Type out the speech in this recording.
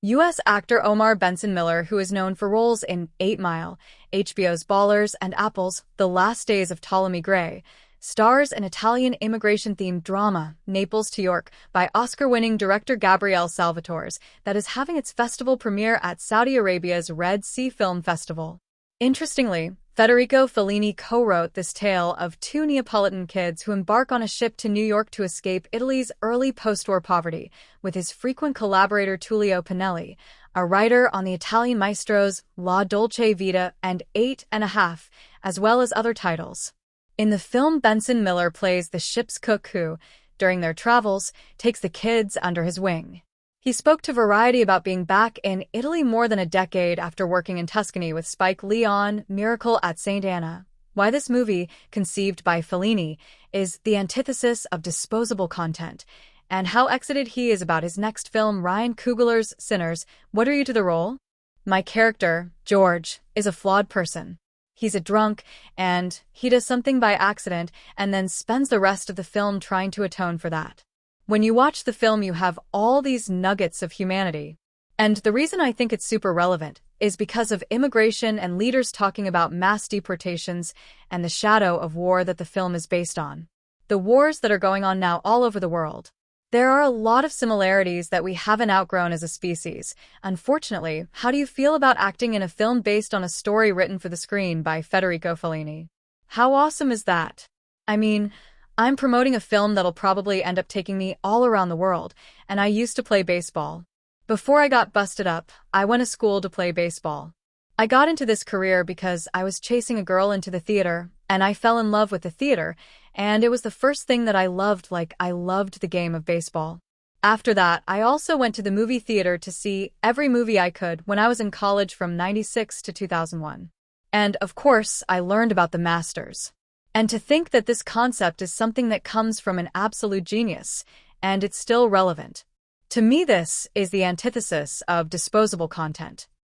U.S. actor Omar Benson Miller, who is known for roles in 8 Mile, HBO's Ballers, and Apple's The Last Days of Ptolemy Gray, stars an Italian immigration-themed drama, Naples to York, by Oscar-winning director Gabriele Salvatores, that is having its festival premiere at Saudi Arabia's Red Sea Film Festival. Interestingly, Federico Fellini co-wrote this tale of two Neapolitan kids who embark on a ship to New York to escape Italy's early post-war poverty, with his frequent collaborator Tullio Pinelli, a writer on the Italian maestros La Dolce Vita and 8½, as well as other titles. In the film, Benson Miller plays the ship's cook who, during their travels, takes the kids under his wing. He spoke to Variety about being back in Italy more than a decade after working in Tuscany with Spike Lee on Miracle at St. Anna. Why this movie, conceived by Fellini, is the antithesis of disposable content, and how excited he is about his next film, Ryan Coogler's Sinners. What drew you to the role? My character, George, is a flawed person. He's a drunk, and he does something by accident and then spends the rest of the film trying to atone for that. When you watch the film, you have all these nuggets of humanity. And the reason I think it's super relevant is because of immigration and leaders talking about mass deportations and the shadow of war that the film is based on. The wars that are going on now all over the world. There are a lot of similarities that we haven't outgrown as a species. Unfortunately, how do you feel about acting in a film based on a story written for the screen by Federico Fellini? How awesome is that? I mean, I'm promoting a film that'll probably end up taking me all around the world, and I used to play baseball. Before I got busted up, I went to school to play baseball. I got into this career because I was chasing a girl into the theater, and I fell in love with the theater, and it was the first thing that I loved, like I loved the game of baseball. After that, I also went to the movie theater to see every movie I could when I was in college from '96 to 2001. And, of course, I learned about the masters. And to think that this concept is something that comes from an absolute genius, and it's still relevant. To me, this is the antithesis of disposable content.